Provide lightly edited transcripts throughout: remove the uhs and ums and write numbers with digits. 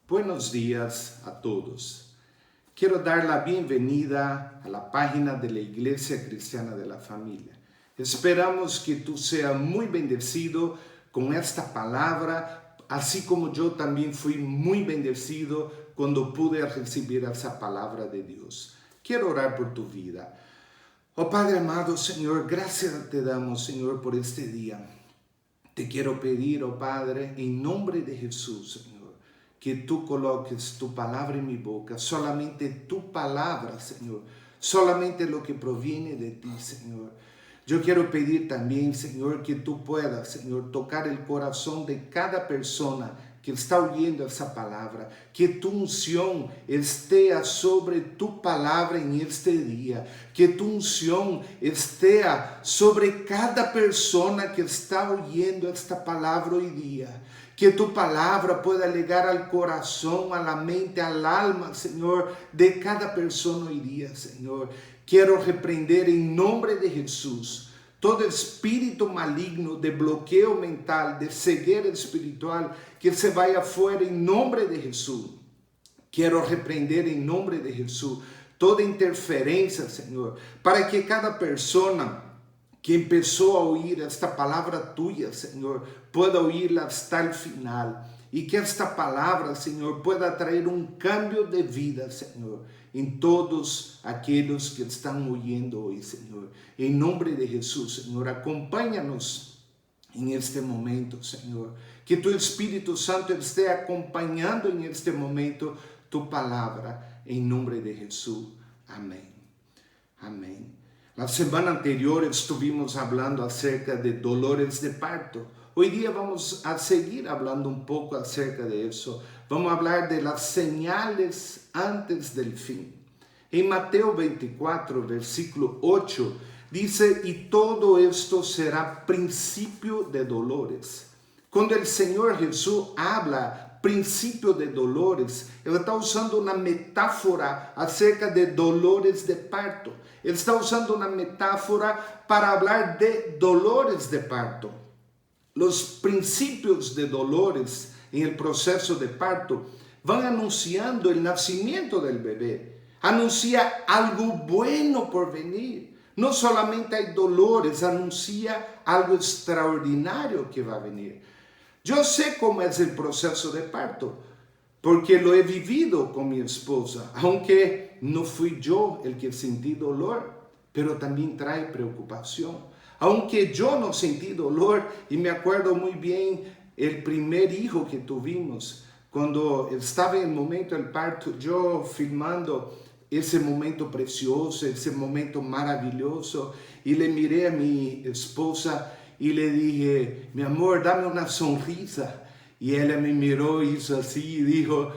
Buenos días a todos. Quiero dar la bienvenida a la página de la Iglesia Cristiana de la Familia. Esperamos que tú seas muy bendecido con esta palabra, así como yo también fui muy bendecido cuando pude recibir esa palabra de Dios. Quiero orar por tu vida. Oh Padre amado, Señor, gracias te damos, Señor, por este día. Te quiero pedir, oh Padre, en nombre de Jesús, Señor, que tú coloques tu palabra en mi boca, solamente tu palabra, Señor, solamente lo que proviene de ti, Señor. Yo quiero pedir también, Señor, que tú puedas, Señor, tocar el corazón de cada persona que está oyendo esa palabra, que tu unción esté sobre tu palabra en este día, que tu unción esté sobre cada persona que está oyendo esta palabra hoy día, que tu palabra pueda llegar al corazón, a la mente, al alma, Señor, de cada persona hoy día, Señor. Quiero reprender en nombre de Jesús todo espíritu maligno de bloqueo mental, de ceguera espiritual, que se vaya fuera en nombre de Jesús. Quiero reprender en nombre de Jesús toda interferencia, Señor, para que cada persona que empezó a oír esta palabra tuya, Señor, pueda oírla hasta el final. Y que esta palabra, Señor, pueda traer un cambio de vida, Señor, en todos aquellos que están oyendo hoy, Señor. En nombre de Jesús, Señor, acompáñanos en este momento, Señor. Que tu Espíritu Santo esté acompañando en este momento tu palabra, en nombre de Jesús. Amén. Amén. La semana anterior estuvimos hablando acerca de dolores de parto. Hoy día vamos a seguir hablando un poco acerca de eso. Vamos a hablar de las señales antes del fin. En Mateo 24, versículo 8, dice, y todo esto será principio de dolores. Cuando el Señor Jesús habla principio de dolores, Él está usando una metáfora acerca de dolores de parto. Él está usando una metáfora para hablar de dolores de parto. Los principios de dolores en el proceso de parto van anunciando el nacimiento del bebé. Anuncia algo bueno por venir. No solamente hay dolores, anuncia algo extraordinario que va a venir. Yo sé cómo es el proceso de parto, porque lo he vivido con mi esposa, aunque no fui yo el que sentí dolor, pero también trae preocupación. Aunque yo no sentí dolor, y me acuerdo muy bien el primer hijo que tuvimos, cuando estaba en el momento del parto, yo filmando ese momento precioso, ese momento maravilloso, y le miré a mi esposa y le dije, mi amor, dame una sonrisa. Y ella me miró, hizo así y dijo,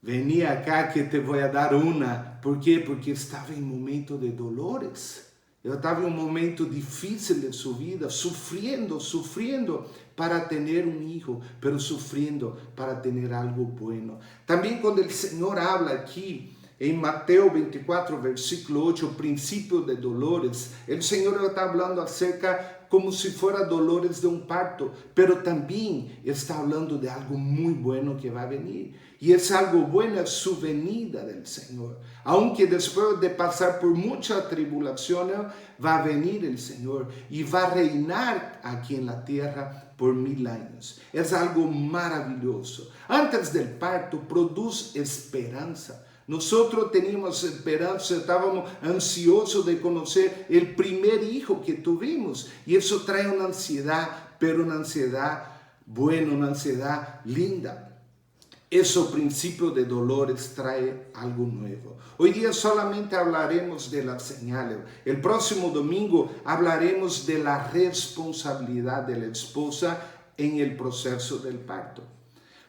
vení acá que te voy a dar una. ¿Por qué? Porque estaba en momento de dolores. Ela estava em um momento difícil de sua vida, sofrendo para ter um filho, pero sofrendo para ter algo bueno. Também quando o Senhor habla aqui, em Mateus 24, versículo 8, o princípio de dolores, o Senhor está falando acerca como se fuera dolores de um parto, pero também está falando de algo muito bueno que vai venir. E esse algo bueno é sua venida del Senhor. Aunque después de passar por muita tribulação, vai venir el Senhor e vai reinar aqui na terra por 1000 anos. É algo maravilhoso. Antes del parto, produz esperança. Nosotros teníamos esperanza, estábamos ansiosos de conocer el primer hijo que tuvimos. Y eso trae una ansiedad, pero una ansiedad buena, una ansiedad linda. Ese principio de dolores trae algo nuevo. Hoy día solamente hablaremos de las señales. El próximo domingo hablaremos de la responsabilidad de la esposa en el proceso del parto.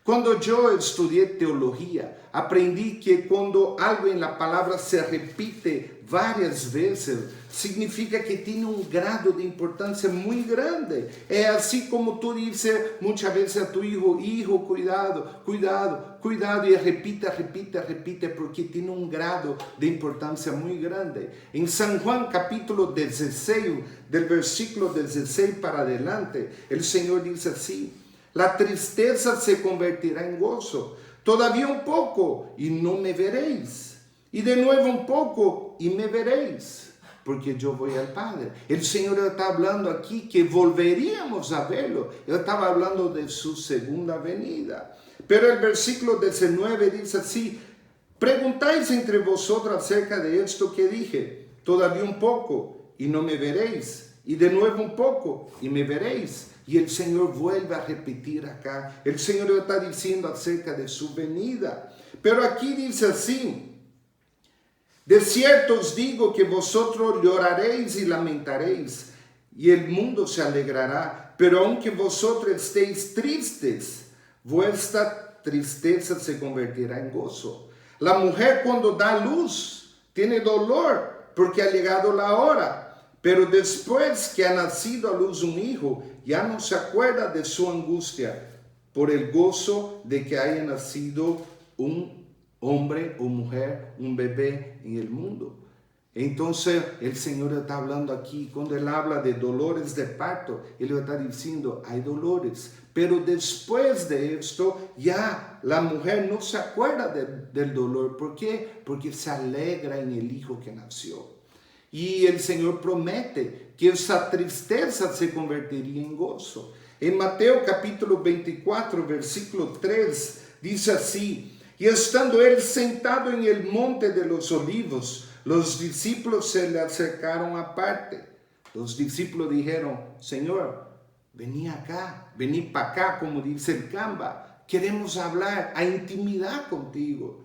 Quando eu estudei teologia, aprendi que quando algo em la palavra se repite várias vezes, significa que tem um grado de importância muito grande. É assim como tu dices muitas vezes a tu hijo, hijo, cuidado, cuidado, cuidado, e repita, repita, repita, porque tem um grado de importância muito grande. Em San Juan capítulo 16, del versículo 16 para adelante, o Senhor diz assim, la tristeza se convertirá en gozo, Todavía un poco y no me veréis. Y de nuevo un poco y me veréis, porque yo voy al Padre. El Señor está hablando aquí que volveríamos a verlo. Él estaba hablando de su segunda venida. Pero el versículo 19 dice así: preguntáis entre vosotros acerca de esto que dije, todavía un poco y no me veréis, y de nuevo un poco y me veréis. Y el Señor vuelve a repetir acá. El Señor está diciendo acerca de su venida. Pero aquí dice así: de cierto os digo que vosotros lloraréis y lamentaréis, y el mundo se alegrará. Pero aunque vosotros estéis tristes, vuestra tristeza se convertirá en gozo. La mujer cuando da luz tiene dolor porque ha llegado la hora, pero después que ha nacido a luz un hijo, ya no se acuerda de su angustia por el gozo de que haya nacido un hombre o mujer, un bebé en el mundo. Entonces el Señor está hablando aquí, cuando Él habla de dolores de parto, Él está diciendo, hay dolores, pero después de esto ya la mujer no se acuerda del dolor. ¿Por qué? Porque se alegra en el hijo que nació. Y el Señor promete que esa tristeza se convertiría en gozo. En Mateo capítulo 24, versículo 3, dice así: y estando él sentado en el monte de los olivos, los discípulos se le acercaron aparte. Los discípulos dijeron: Señor, vení acá, vení para acá, como dice el Canva. Queremos hablar a intimidad contigo.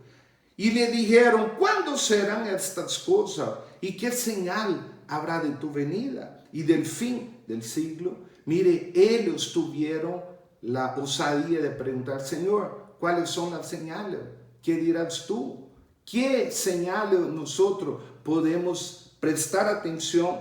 Y le dijeron: ¿cuándo serán estas cosas? ¿Y qué señal habrá de tu venida y del fin del siglo? Mire, ellos tuvieron la osadía de preguntar: Señor, ¿cuáles son las señales? ¿Qué dirás tú? ¿Qué señales nosotros podemos prestar atención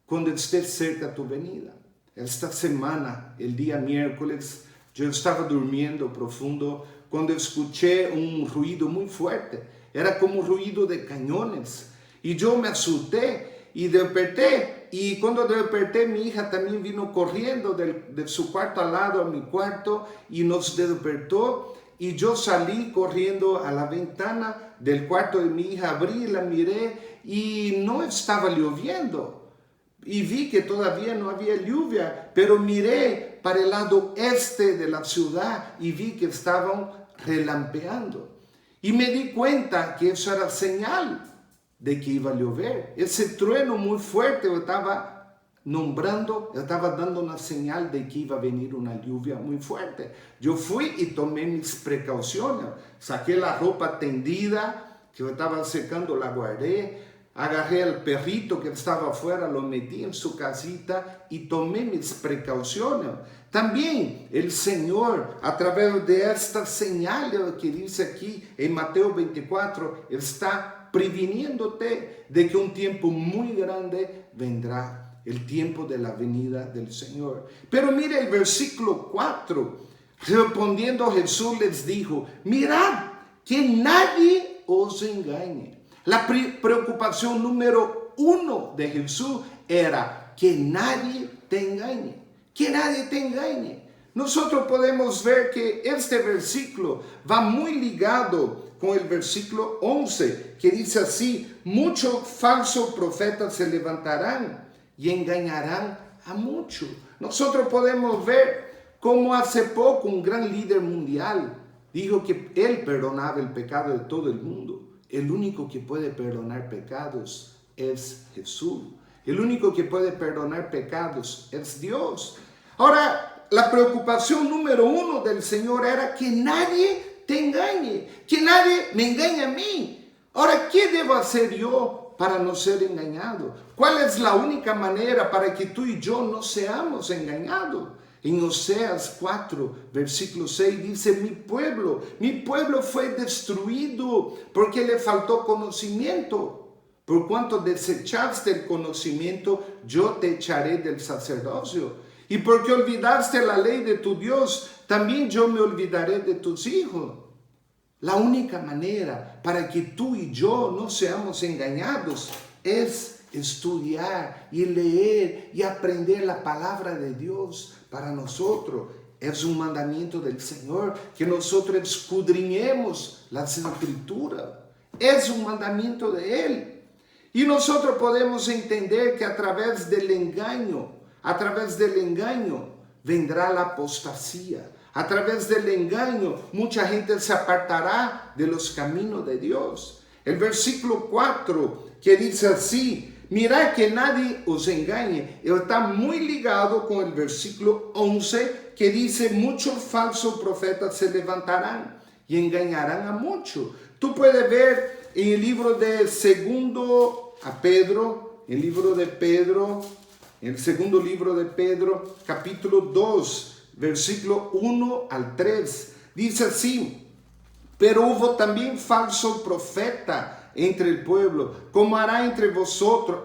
cuando esté cerca tu venida? Esta semana, el día miércoles, yo estaba durmiendo profundo cuando escuché un ruido muy fuerte. Era como un ruido de cañones. Y yo me asusté y desperté. Y cuando desperté, mi hija también vino corriendo de su cuarto al lado a mi cuarto y nos despertó. Y yo salí corriendo a la ventana del cuarto de mi hija, abrí, la miré y no estaba lloviendo. Y vi que todavía no había lluvia, pero miré para el lado este de la ciudad y vi que estaban relampeando. Y me di cuenta que eso era señal de que iba a llover. Ese trueno muy fuerte estaba estaba dando una señal de que iba a venir una lluvia muy fuerte. Yo fui y tomé mis precauciones. Saqué la ropa tendida que estaba secando, la guardé. Agarré al perrito que estaba afuera, lo metí en su casita y tomé mis precauciones. También el Señor, a través de esta señal que dice aquí en Mateo 24, está previniéndote de que un tiempo muy grande vendrá. El tiempo de la venida del Señor. Pero mire el versículo 4. Respondiendo Jesús les dijo: mirad que nadie os engañe. La preocupación número 1 de Jesús era que nadie te engañe. Que nadie te engañe. Nosotros podemos ver que este versículo va muy ligado con el versículo 11, que dice así: muchos falsos profetas se levantarán y engañarán a muchos. Nosotros podemos ver cómo hace poco un gran líder mundial dijo que él perdonaba el pecado de todo el mundo. El único que puede perdonar pecados es Jesús. El único que puede perdonar pecados es Dios. Ahora, la preocupación número 1 del Señor era que nadie te engañe, que nadie me engañe a mí. Ahora, ¿qué debo hacer yo para no ser engañado? ¿Cuál es la única manera para que tú y yo no seamos engañados? En Oseas 4, versículo 6 dice: mi pueblo fue destruido porque le faltó conocimiento. Por cuanto desechaste el conocimiento, yo te echaré del sacerdocio. Y porque olvidaste la ley de tu Dios, también yo me olvidaré de tus hijos. La única manera para que tú y yo no seamos engañados es estudiar y leer y aprender la palabra de Dios para nosotros. Es un mandamiento del Señor que nosotros escudriñemos las Escrituras. Es un mandamiento de Él. Y nosotros podemos entender que a través del engaño vendrá la apostasía. A través del engaño, mucha gente se apartará de los caminos de Dios. El versículo 4 que dice así: mirad que nadie os engañe, está muy ligado con el versículo 11 que dice: muchos falsos profetas se levantarán y engañarán a muchos. Tú puedes ver en el libro de segundo a Pedro, en el segundo libro de Pedro, capítulo 2, versículo 1 al 3, dice así: pero hubo también falso profeta entre el pueblo, como hará entre vosotros,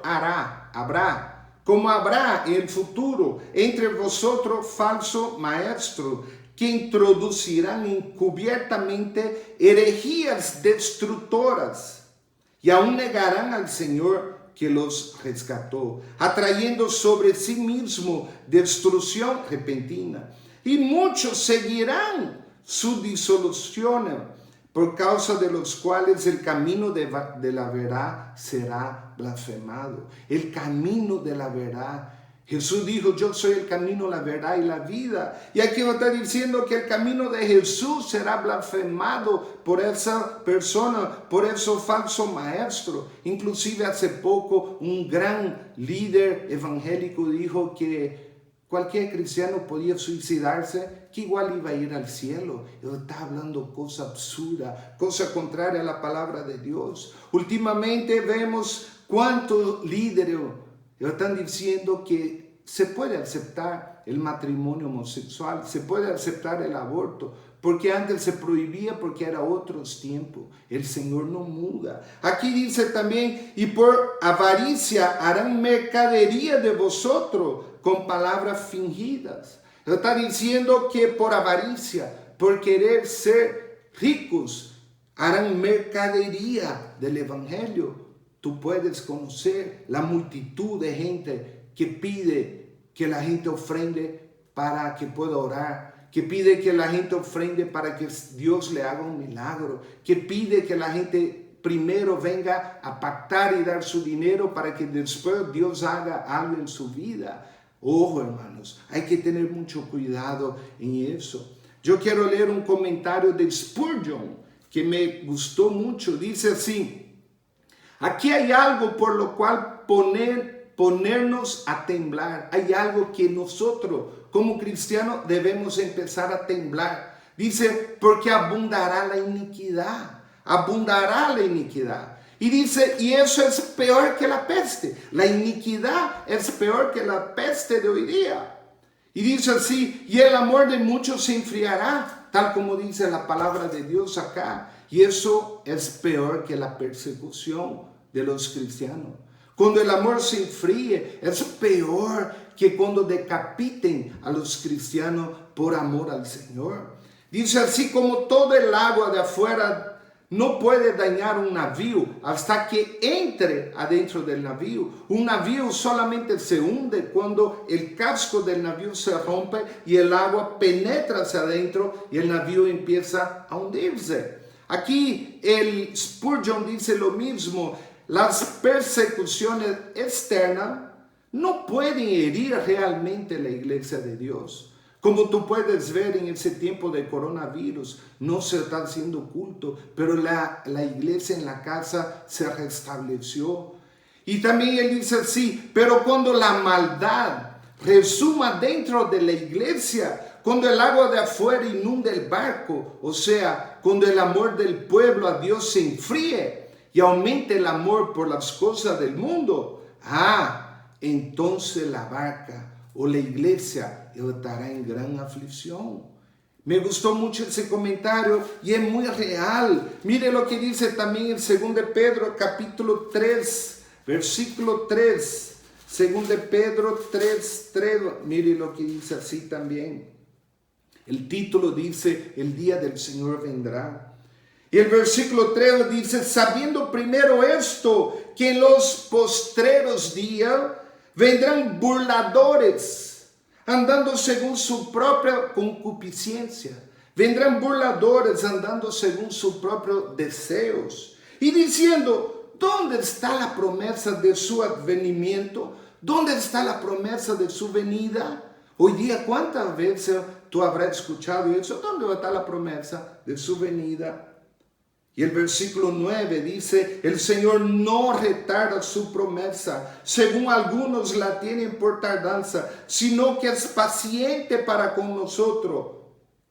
como habrá en el futuro entre vosotros falso maestro, que introducirán encubiertamente herejías destructoras, y aún negarán al Señor que los rescató, atrayendo sobre sí mismo destrucción repentina. Y muchos seguirán su disolución, por causa de los cuales el camino de la verdad será blasfemado. El camino de la verdad. Jesús dijo: yo soy el camino, la verdad y la vida. Y aquí está diciendo que el camino de Jesús será blasfemado por esa persona, por esos falsos maestros. Inclusive hace poco un gran líder evangélico dijo que cualquier cristiano podía suicidarse, que igual iba a ir al cielo. Él está hablando cosa absurda, cosa contraria a la palabra de Dios. Últimamente vemos cuántos líderes están diciendo que se puede aceptar el matrimonio homosexual, se puede aceptar el aborto, porque antes se prohibía, porque era otros tiempos. El Señor no muda. Aquí dice también: y por avaricia harán mercadería de vosotros con palabras fingidas. Está diciendo que por avaricia, por querer ser ricos, harán mercadería del evangelio. Tú puedes conocer la multitud de gente que pide que la gente ofrende para que pueda orar, que pide que la gente ofrende para que Dios le haga un milagro, que pide que la gente primero venga a pactar y dar su dinero para que después Dios haga algo en su vida. Ojo, hermanos, hay que tener mucho cuidado en eso. Yo quiero leer un comentario de Spurgeon que me gustó mucho. Dice así: aquí hay algo por lo cual ponernos a temblar. Hay algo que nosotros como cristianos debemos empezar a temblar. Dice: porque abundará la iniquidad. Abundará la iniquidad. Y dice: y eso es peor que la peste. La iniquidad es peor que la peste de hoy día. Y dice así: y el amor de muchos se enfriará, tal como dice la palabra de Dios acá. Y eso es peor que la persecución de los cristianos. Cuando el amor se enfríe, es peor que cuando decapiten a los cristianos por amor al Señor. Dice: así como todo el agua de afuera no puede dañar un navío hasta que entre adentro del navío. Un navío solamente se hunde cuando el casco del navío se rompe y el agua penetra hacia adentro y el navío empieza a hundirse. Aquí el Spurgeon dice lo mismo: las persecuciones externas no pueden herir realmente la iglesia de Dios. Como tú puedes ver en ese tiempo de coronavirus, no se está haciendo culto, pero la iglesia en la casa se restableció. Y también él dice así: pero cuando la maldad resuma dentro de la iglesia, cuando el agua de afuera inunda el barco, o sea, cuando el amor del pueblo a Dios se enfríe y aumente el amor por las cosas del mundo, entonces la barca o la iglesia estará en gran aflicción. Me gustó mucho ese comentario y es muy real. Mire lo que dice también en 2 Pedro capítulo 3, versículo 3. 2 Pedro 3. Mire lo que dice así también. El título dice: el día del Señor vendrá. Y el versículo 3 dice: sabiendo primero esto, que en los postreros días vendrán burladores, andando según su propia concupiscencia. Vendrán burladores andando según sus propios deseos y diciendo, ¿dónde está la promesa de su advenimiento? ¿Dónde está la promesa de su venida? Hoy día, ¿cuántas veces tú habrás escuchado eso? ¿Dónde está la promesa de su venida? Y el versículo 9 dice, el Señor no retarda su promesa, según algunos la tienen por tardanza, sino que es paciente para con nosotros,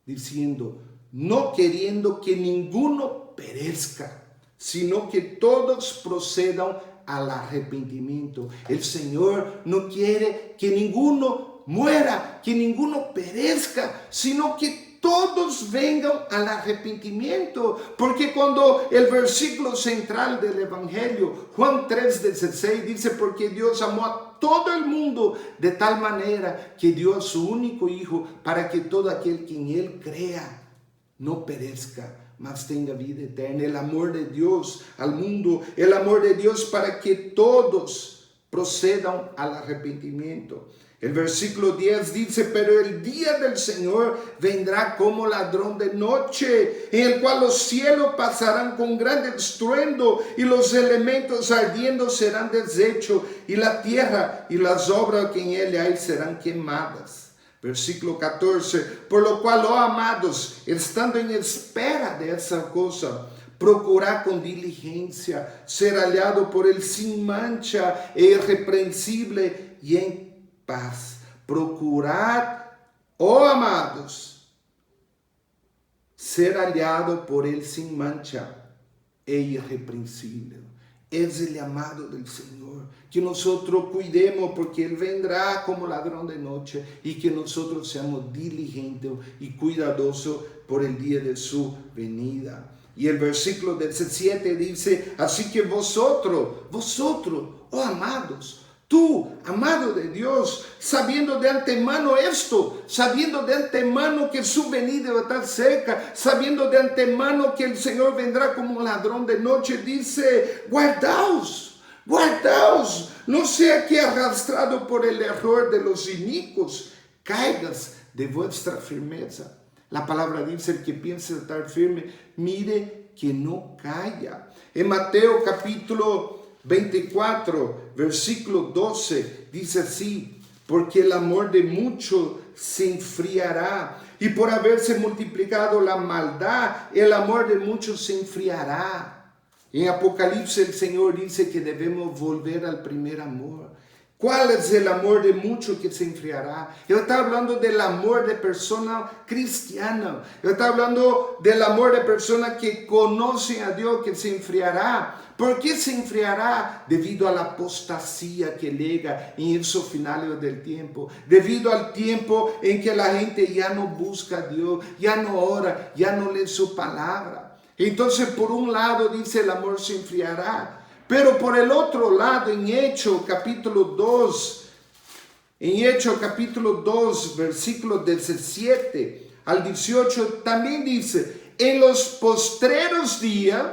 diciendo, no queriendo que ninguno perezca, sino que todos procedan al arrepentimiento. El Señor no quiere que ninguno muera, que ninguno perezca, sino que todos vengan al arrepentimiento. Porque cuando el versículo central del Evangelio, Juan 3:16, dice, porque Dios amó a todo el mundo de tal manera que dio a su único Hijo para que todo aquel que en Él crea no perezca, mas tenga vida eterna. El amor de Dios al mundo, el amor de Dios para que todos procedan al arrepentimiento. El versículo 10 dice, pero el día del Señor vendrá como ladrón de noche, en el cual los cielos pasarán con grande estruendo y los elementos ardiendo serán deshechos y la tierra y las obras que en ella hay serán quemadas. Versículo 14, por lo cual, oh amados, estando en espera de esa cosa, procurad con diligencia ser hallado por Él sin mancha e irreprensible y en paz. Procurad, oh amados, ser hallado por Él sin mancha e irreprensible. Es el llamado del Señor, que nosotros cuidemos porque Él vendrá como ladrón de noche y que nosotros seamos diligentes y cuidadosos por el día de su venida. Y el versículo 17 dice, así que vosotros, oh amados, tú, amado de Dios, sabiendo de antemano esto, sabiendo de antemano que su venida está cerca, sabiendo de antemano que el Señor vendrá como un ladrón de noche, dice, guardaos, no sea que arrastrado por el error de los inicuos, caigas de vuestra firmeza. La palabra dice, el que piensa estar firme, mire que no caiga. En Mateo capítulo 24, versículo 12, dice así, porque el amor de muchos se enfriará, y por haberse multiplicado la maldad, el amor de muchos se enfriará. En Apocalipsis el Señor dice que debemos volver al primer amor. ¿Cuál es el amor de muchos que se enfriará? Él está hablando del amor de persona cristiana. Él está hablando del amor de personas que conocen a Dios, que se enfriará. ¿Por qué se enfriará? Debido a la apostasía que llega en esos finales del tiempo. Debido al tiempo en que la gente ya no busca a Dios, ya no ora, ya no lee su palabra. Entonces, por un lado dice el amor se enfriará. Pero por el otro lado, en Hechos capítulo 2, versículos 17 al 18, también dice, en los postreros días,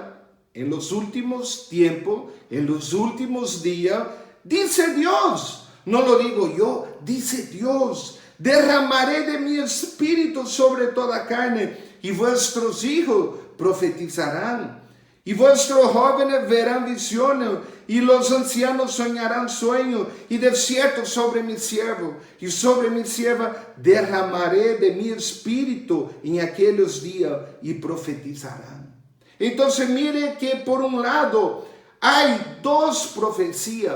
en los últimos tiempos, en los últimos días, dice Dios, no lo digo yo, dice Dios, derramaré de mi espíritu sobre toda carne, y vuestros hijos profetizarán. Y vuestros jóvenes verán visiones, y los ancianos soñarán sueños, y de cierto sobre mi siervo y sobre mi sierva derramaré de mi espíritu en aquellos días, y profetizarán. Entonces mire que por un lado hay dos profecías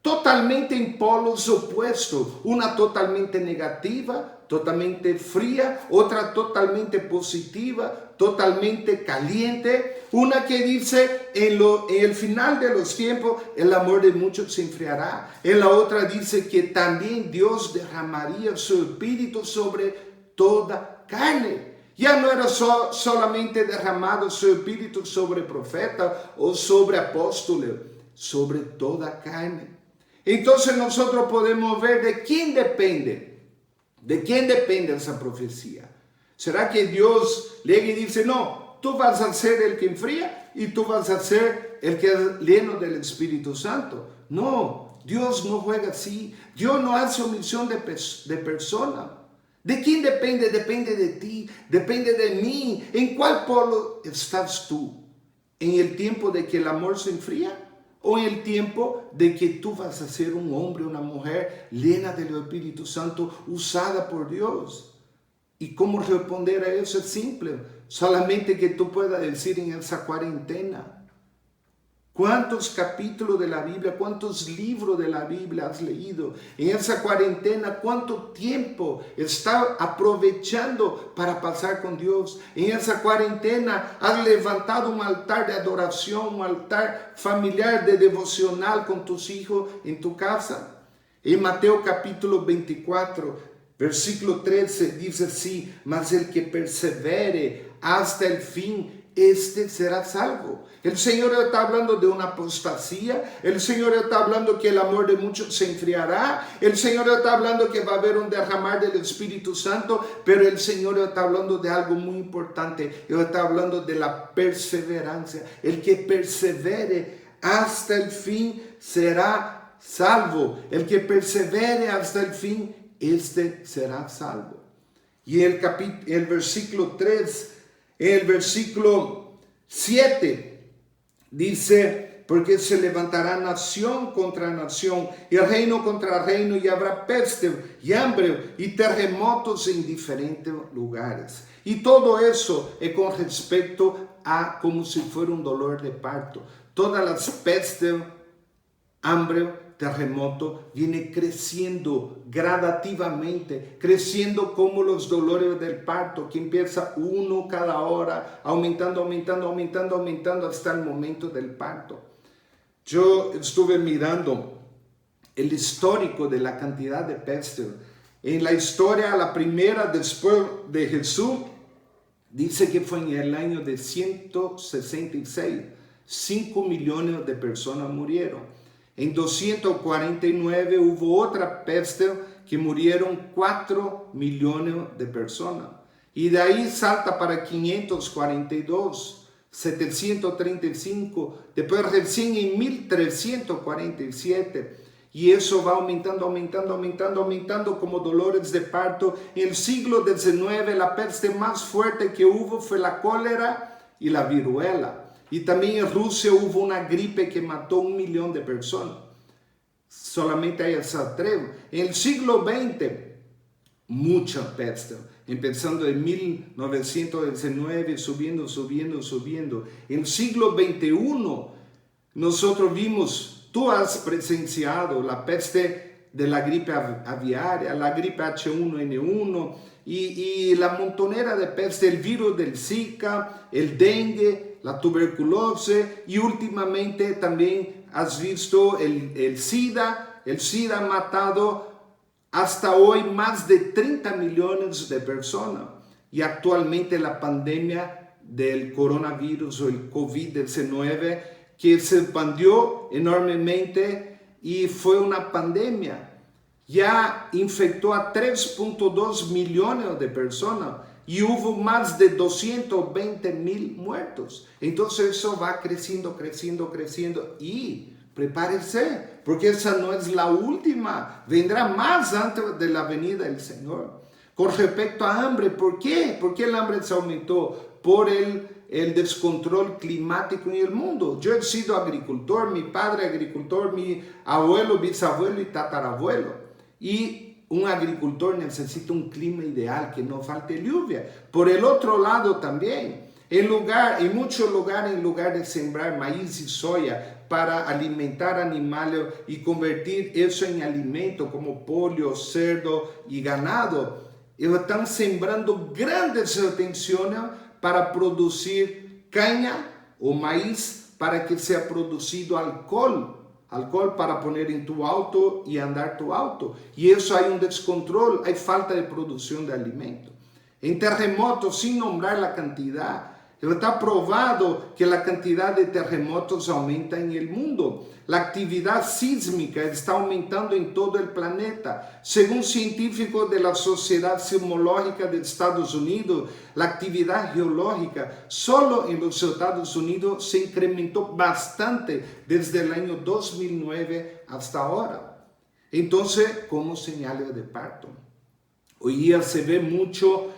totalmente en polos opuestos, una totalmente negativa, totalmente fría, otra totalmente positiva, totalmente caliente, una que dice en el final de los tiempos el amor de muchos se enfriará, en la otra dice que también Dios derramaría su espíritu sobre toda carne. Ya no era solamente derramado su espíritu sobre profetas o sobre apóstoles, sobre toda carne. Entonces nosotros podemos ver de quién depende esa profecía. ¿Será que Dios llega y dice, no, tú vas a ser el que enfría y tú vas a ser el que es lleno del Espíritu Santo? No, Dios no juega así. Dios no hace omisión de persona. ¿De quién depende? Depende de ti, depende de mí. ¿En cuál polo estás tú? ¿En el tiempo de que el amor se enfría? ¿O en el tiempo de que tú vas a ser un hombre, una mujer llena del Espíritu Santo, usada por Dios? ¿Y cómo responder a eso? Es simple. Solamente que tú puedas decir en esa cuarentena: ¿cuántos capítulos de la Biblia, cuántos libros de la Biblia has leído? En esa cuarentena, ¿cuánto tiempo estás aprovechando para pasar con Dios? En esa cuarentena, ¿has levantado un altar de adoración, un altar familiar de devocional con tus hijos en tu casa? En Mateo capítulo 24, versículo 13, dice así: mas el que persevere hasta el fin, este será salvo. El Señor está hablando de una apostasía. El Señor está hablando que el amor de muchos se enfriará. El Señor está hablando que va a haber un derramar del Espíritu Santo. Pero el Señor está hablando de algo muy importante. Él está hablando de la perseverancia. El que persevere hasta el fin será salvo. El que persevere hasta el fin, este será salvo. Y el versículo 3, el versículo 7 dice: porque se levantará nación contra nación y reino contra reino, y habrá peste y hambre y terremotos en diferentes lugares. Y todo eso es con respecto a como si fuera un dolor de parto. Todas las pestes, hambre, terremoto, viene creciendo gradativamente, creciendo como los dolores del parto, que empieza uno cada hora, aumentando hasta el momento del parto. Yo estuve mirando el histórico de la cantidad de pestes. En la historia, la primera después de Jesús, dice que fue en el año de 166, 5 millones de personas murieron. En 249 hubo otra peste que murieron 4 millones de personas. Y de ahí salta para 542, 735, después recién en 1347. Y eso va aumentando como dolores de parto. En el siglo XIX la peste más fuerte que hubo fue la cólera y la viruela. Y también en Rusia hubo una gripe que mató 1 millón de personas. Solamente hay esa 3. En el siglo XX, mucha peste. Empezando en 1919, subiendo. En el siglo XXI, nosotros vimos, tú has presenciado la peste de la gripe aviaria, la gripe H1N1 y la montonera de peste, el virus del Zika, el dengue, la tuberculosis, y últimamente también has visto el SIDA. El SIDA ha matado hasta hoy más de 30 millones de personas. Y actualmente la pandemia del coronavirus o el COVID-19, que se expandió enormemente y fue una pandemia, ya infectó a 3.2 millones de personas. Y hubo más de 220,000 muertos. Entonces eso va creciendo. Y prepárese, porque esa no es la última. Vendrá más antes de la venida del Señor. Con respecto a hambre, ¿por qué? ¿Por qué el hambre se aumentó? Por el descontrol climático en el mundo. Yo he sido agricultor, mi padre agricultor, mi abuelo, bisabuelo y tatarabuelo. Y un agricultor necesita un clima ideal, que no falte lluvia. Por el otro lado también, en muchos lugares, en lugar de sembrar maíz y soya para alimentar animales y convertir eso en alimento como pollo, cerdo y ganado, ellos están sembrando grandes extensiones para producir caña o maíz para que sea producido alcohol para poner en tu auto y andar tu auto. Y eso hay un descontrol, hay falta de producción de alimento. En terremotos, sin nombrar la cantidad, Está probado que la cantidad de terremotos aumenta en el mundo. La actividad sísmica está aumentando en todo el planeta. Según científicos de la Sociedad Sismológica de Estados Unidos, la actividad geológica solo en los Estados Unidos se incrementó bastante desde el año 2009 hasta ahora. Entonces, como señales de parto. Hoy día se ve mucho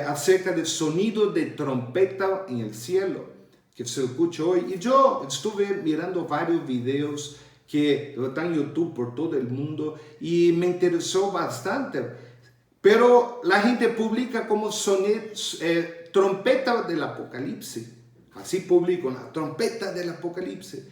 acerca del sonido de trompeta en el cielo que se escucha hoy. Y yo estuve mirando varios videos que están en YouTube por todo el mundo y me interesó bastante. Pero la gente publica como trompeta del Apocalipsis. Así publico, la trompeta del Apocalipsis.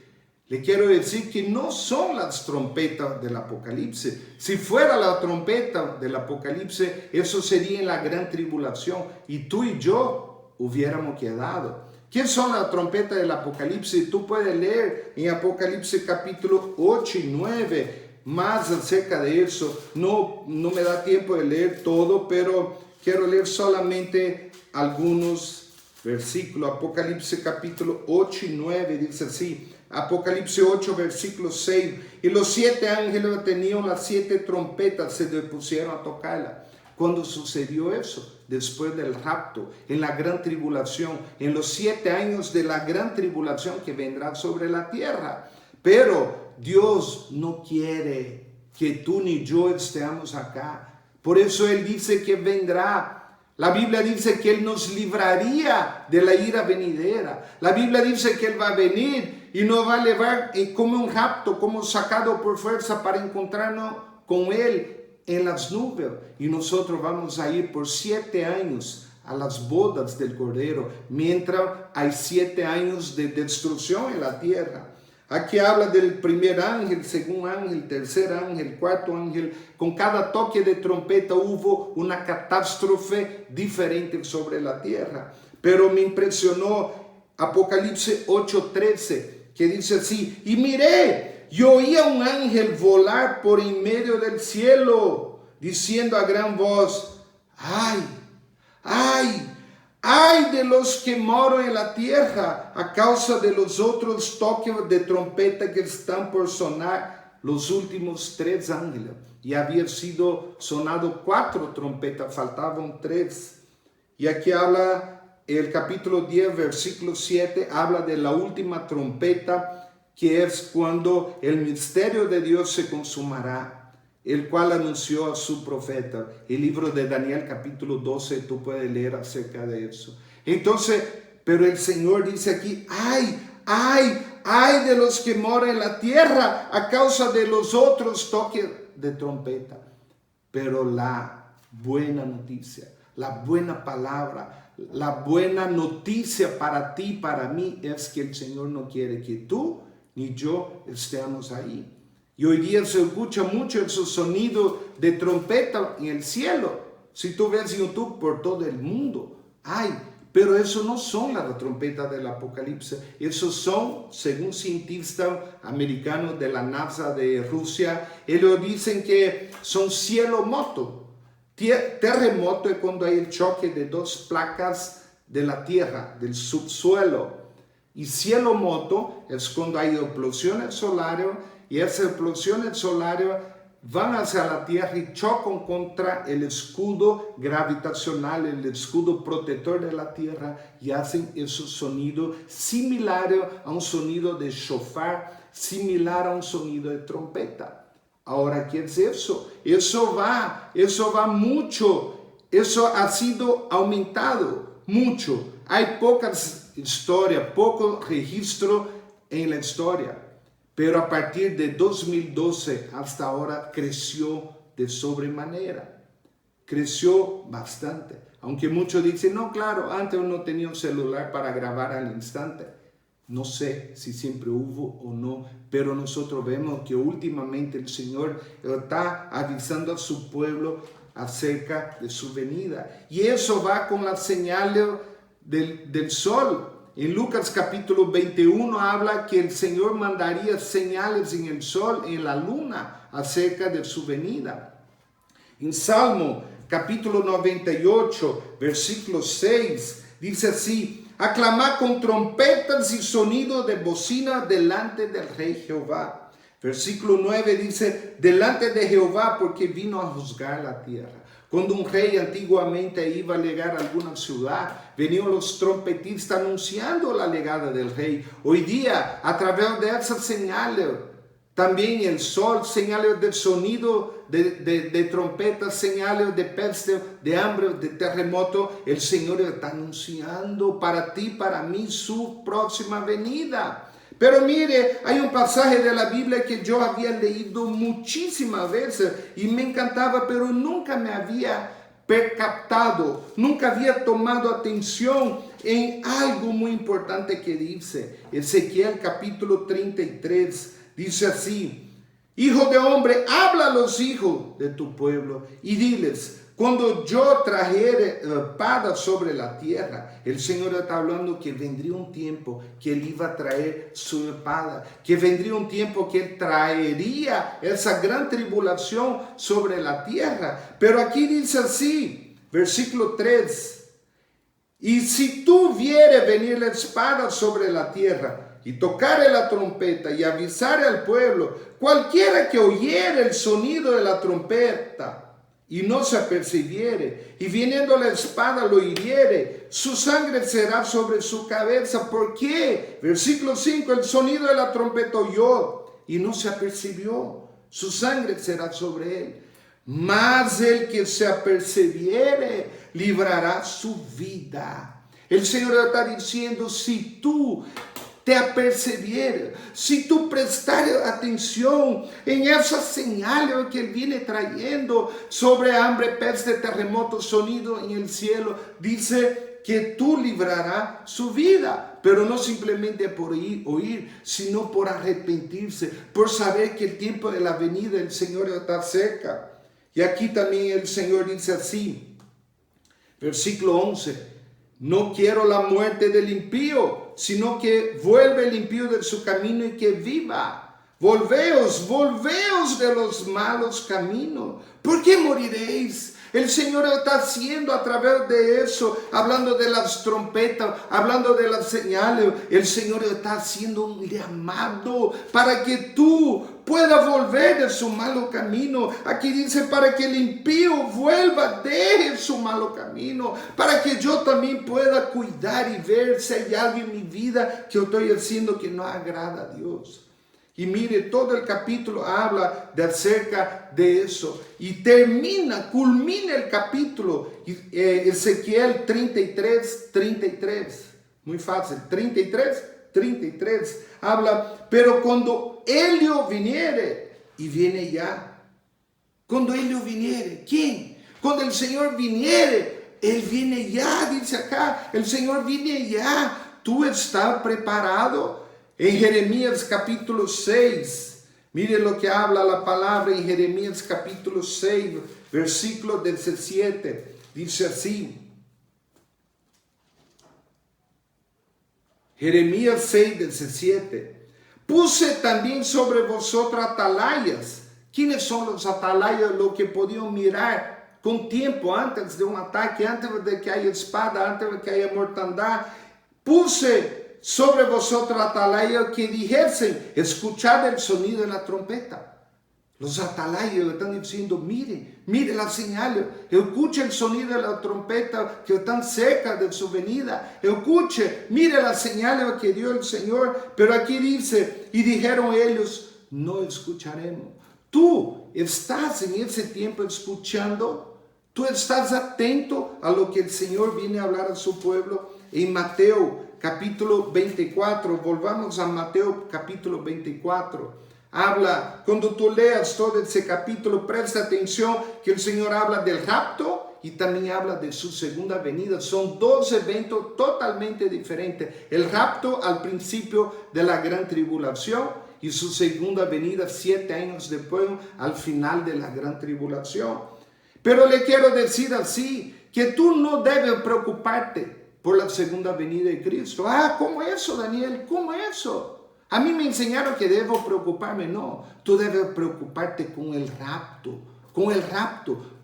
Le quiero decir que no son las trompetas del Apocalipsis. Si fuera la trompeta del Apocalipsis, eso sería en la gran tribulación y tú y yo hubiéramos quedado. ¿Qué son las trompetas del Apocalipsis? Tú puedes leer en Apocalipsis capítulo 8 y 9 más acerca de eso. No me da tiempo de leer todo, pero quiero leer solamente algunos versículos. Apocalipsis capítulo 8 y 9 dice así. Apocalipsis 8, versículo 6. Y los 7 ángeles tenían las 7 trompetas, se dispusieron a tocarla. Cuando sucedió eso, después del rapto, en la gran tribulación, en los 7 años de la gran tribulación que vendrá sobre la tierra. Pero Dios no quiere que tú ni yo estemos acá. Por eso Él dice que vendrá. La Biblia dice que Él nos libraría de la ira venidera. La Biblia dice que Él va a venir y nos va a llevar como un rapto, como sacado por fuerza para encontrarnos con Él en las nubes. Y nosotros vamos a ir por 7 años a las bodas del Cordero, mientras hay 7 años de destrucción en la tierra. Aquí habla del primer ángel, segundo ángel, tercer ángel, cuarto ángel. Con cada toque de trompeta hubo una catástrofe diferente sobre la tierra. Pero me impresionó Apocalipsis 8:13, que dice así: y miré, yo oía un ángel volar por en medio del cielo, diciendo a gran voz: ¡ay, ay! ¡Ay de los que moran en la tierra a causa de los otros toques de trompeta que están por sonar, los últimos 3 ángeles! Y había sido sonado 4 trompetas, faltaban 3. Y aquí habla el capítulo 10, versículo 7, habla de la última trompeta, que es cuando el misterio de Dios se consumará, el cual anunció a su profeta. El libro de Daniel capítulo 12, tú puedes leer acerca de eso. Entonces, pero el Señor dice aquí: ¡ay, ay, ay de los que moran en la tierra a causa de los otros toques de trompeta! Pero la buena noticia, la buena palabra, la buena noticia para ti, para mí, es que el Señor no quiere que tú ni yo estemos ahí. Y hoy día se escucha mucho ese sonido de trompeta en el cielo. Si tú ves YouTube por todo el mundo, hay. Pero eso no son las trompetas del Apocalipsis. Esos son, según cientistas americanos de la NASA de Rusia, ellos dicen que son cielo-moto. Terremoto es cuando hay el choque de 2 placas de la tierra, del subsuelo. Y cielo-moto es cuando hay explosiones solares, y esas explosiones solares van hacia la tierra y chocan contra el escudo gravitacional, el escudo protector de la tierra, y hacen ese sonido similar a un sonido de shofar, similar a un sonido de trompeta. Ahora, ¿qué es eso? Eso va mucho, eso ha sido aumentado mucho. Hay pocas historias, poco registro en la historia. Pero a partir de 2012 hasta ahora creció de sobremanera. Creció bastante. Aunque muchos dicen: no, claro, antes uno tenía un celular para grabar al instante. No sé si siempre hubo o no, pero nosotros vemos que últimamente el Señor está avisando a su pueblo acerca de su venida. Y eso va con las señales del sol. En Lucas capítulo 21 habla que el Señor mandaría señales en el sol, en la luna, acerca de su venida. En Salmo capítulo 98, versículo 6, dice así: aclamad con trompetas y sonido de bocina delante del Rey Jehová. Versículo 9 dice, delante de Jehová, porque vino a juzgar la tierra. Cuando un rey antiguamente iba a llegar a alguna ciudad, venían los trompetistas anunciando la llegada del rey. Hoy día, a través de esas señales, también el sol, señales del sonido de trompetas, señales de peste, de hambre, de terremoto, el Señor está anunciando para ti, para mí, su próxima venida. Pero mire, hay un pasaje de la Biblia que yo había leído muchísimas veces y me encantaba, pero nunca me había percatado, nunca había tomado atención en algo muy importante que dice. Ezequiel capítulo 33 dice así, hijo de hombre, habla a los hijos de tu pueblo y diles, cuando yo trajere espada sobre la tierra, el Señor está hablando que vendría un tiempo que Él iba a traer su espada, que vendría un tiempo que Él traería esa gran tribulación sobre la tierra. Pero aquí dice así, versículo 3, y si tú vieres venir la espada sobre la tierra, y tocare la trompeta y avisare al pueblo, cualquiera que oyere el sonido de la trompeta, y no se apercibiere, y viniendo la espada lo hiriere, su sangre será sobre su cabeza. ¿Por qué? Versículo 5, el sonido de la trompeta oyó, y no se apercibió, su sangre será sobre él. Mas el que se apercibiere, librará su vida. El Señor está diciendo, si tú te apercibieres, si tú prestares atención en esas señales que Él viene trayendo sobre hambre, peste, terremoto, sonido en el cielo, dice que tú librarás su vida, pero no simplemente por oír, sino por arrepentirse, por saber que el tiempo de la venida del Señor está cerca. Y aquí también el Señor dice así, versículo 11, no quiero la muerte del impío, sino que vuelve el impío de su camino y que viva. Volveos de los malos caminos. ¿Por qué moriréis? El Señor está haciendo a través de eso, hablando de las trompetas, hablando de las señales. El Señor está haciendo un llamado para que tú puedas volver de su malo camino. Aquí dice, para que el impío vuelva, deje su malo camino, para que yo también pueda cuidar y ver si hay algo en mi vida que yo estoy haciendo que no agrada a Dios. Y mire, todo el capítulo habla de acerca de eso. Y culmina el capítulo, Ezequiel 33. Muy fácil, 33. Habla, pero cuando Elio viniere, y viene ya. Cuando Elio viniere, ¿quién? Cuando el Señor viniere, Él viene ya, dice acá, el Señor viene ya. ¿Tú estás preparado? En Jeremías capítulo 6, mire lo que habla la palabra en Jeremías capítulo 6, versículo 17, dice así. Jeremías 6, 17. Puse también sobre vosotros atalayas. ¿Quiénes son los atalayas? Lo que podían mirar con tiempo antes de un ataque, antes de que haya espada, antes de que haya mortandad. Puse sobre vosotros atalayas que dijesen, escuchad el sonido de la trompeta. Los atalayas están diciendo, mire las señales, escuche el sonido de la trompeta que están cerca de su venida, escuche, mire las señales que dio el Señor. Pero aquí dice, y dijeron ellos, no escucharemos. Tú estás en ese tiempo escuchando, tú estás atento a lo que el Señor viene a hablar a su pueblo. En Mateo capítulo 24, volvamos a Mateo capítulo 24, habla, cuando tú leas todo ese capítulo, presta atención que el Señor habla del rapto y también habla de su segunda venida. Son dos eventos totalmente diferentes. El rapto al principio de la gran tribulación y su segunda venida 7 años después al final de la gran tribulación. Pero le quiero decir así, que tú no debes preocuparte por la segunda venida de Cristo. ¿Cómo eso, Daniel? ¿Cómo eso? A mí me enseñaron que debo preocuparme. No, tú debes preocuparte con el rapto,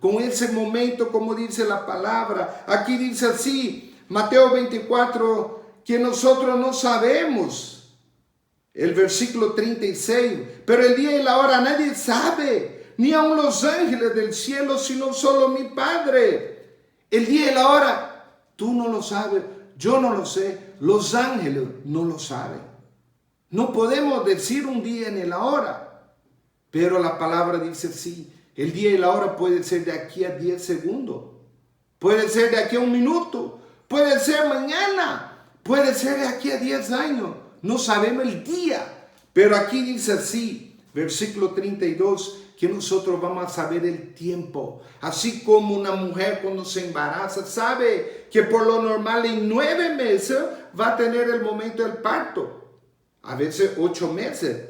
con ese momento, como dice la palabra. Aquí dice así, Mateo 24, que nosotros no sabemos. El versículo 36, pero el día y la hora nadie sabe, ni aun los ángeles del cielo, sino solo mi Padre. El día y la hora, tú no lo sabes, yo no lo sé, los ángeles no lo saben. No podemos decir un día ni la hora, pero la palabra dice sí. El día y la hora puede ser de aquí a 10 segundos, puede ser de aquí a 1 minuto, puede ser mañana, puede ser de aquí a 10 años. No sabemos el día, pero aquí dice así, versículo 32, que nosotros vamos a saber el tiempo. Así como una mujer cuando se embaraza sabe que por lo normal en 9 meses va a tener el momento del parto. A veces 8 meses.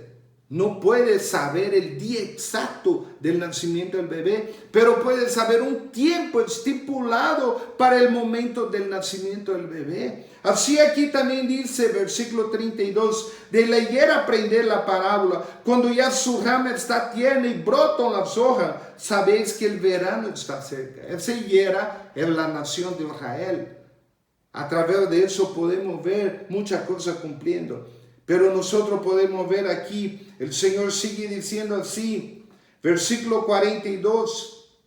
No puede saber el día exacto del nacimiento del bebé, pero puede saber un tiempo estipulado para el momento del nacimiento del bebé. Así aquí también dice, versículo 32, de la higuera aprender la parábola. Cuando ya su rama está tierna y brotan las hojas, sabéis que el verano está cerca. Esa higuera es la nación de Israel. A través de eso podemos ver muchas cosas cumpliendo. Pero nosotros podemos ver aquí, el Señor sigue diciendo así, versículo 42,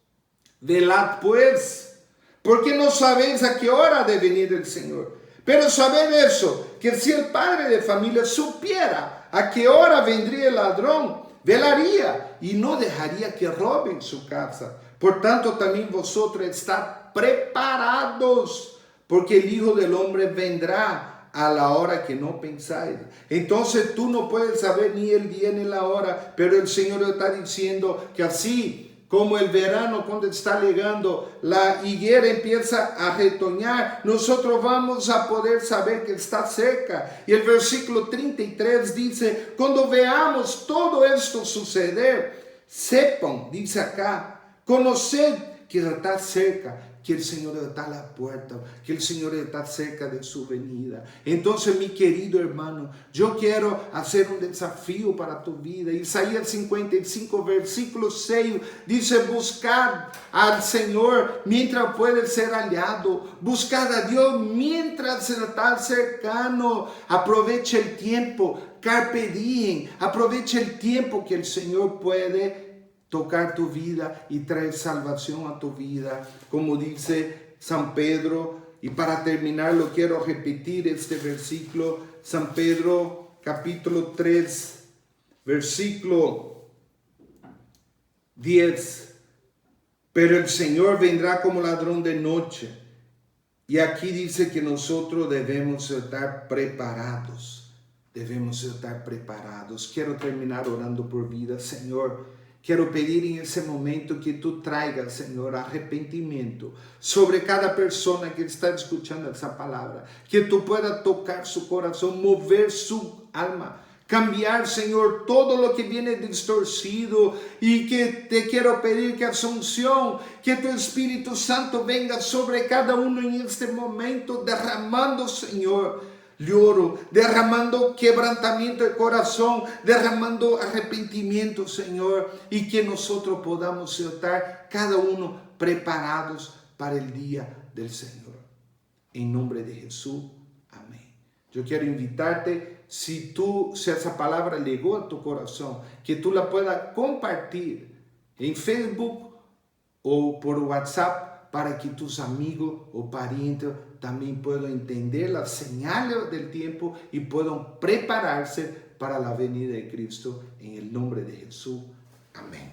velad pues, porque no sabéis a qué hora ha de venir el Señor. Pero sabed eso, que si el padre de familia supiera a qué hora vendría el ladrón, velaría y no dejaría que roben su casa. Por tanto, también vosotros estad preparados, porque el Hijo del Hombre vendrá a la hora que no pensáis. Entonces tú no puedes saber ni el día ni la hora, pero el Señor está diciendo que así como el verano cuando está llegando, la higuera empieza a retoñar, nosotros vamos a poder saber que está cerca. Y el versículo 33 dice, cuando veamos todo esto suceder, sepan, dice acá, conoced que está cerca, que el Señor está a la puerta, que el Señor está cerca de su venida. Entonces, mi querido hermano, yo quiero hacer un desafío para tu vida. Isaías 55, versículo 6, dice, buscad al Señor mientras puede ser hallado. Buscad a Dios mientras está cercano. Aprovecha el tiempo, carpe diem. Aprovecha el tiempo que el Señor puede tocar tu vida y traer salvación a tu vida, como dice San Pedro. Y para terminar, lo quiero repetir este versículo, San Pedro capítulo 3, versículo 10. Pero el Señor vendrá como ladrón de noche. Y aquí dice que nosotros debemos estar preparados. Debemos estar preparados. Quiero terminar orando por vida, Señor. Quiero pedir en ese momento que tú traigas, Señor, arrepentimiento sobre cada persona que está escuchando esa palabra. Que tú puedas tocar su corazón, mover su alma, cambiar, Señor, todo lo que viene distorcido. Y que te quiero pedir que asunción, que tu Espíritu Santo venga sobre cada uno en este momento, derramando, Señor, lloro, derramando quebrantamiento de corazón, derramando arrepentimiento, Señor, y que nosotros podamos estar cada uno preparados para el día del Señor. En nombre de Jesús, amén. Yo quiero invitarte, si esa palabra llegó a tu corazón, que tú la puedas compartir en Facebook o por WhatsApp, para que tus amigos o parientes también puedan entender las señales del tiempo y puedan prepararse para la venida de Cristo. En el nombre de Jesús. Amén.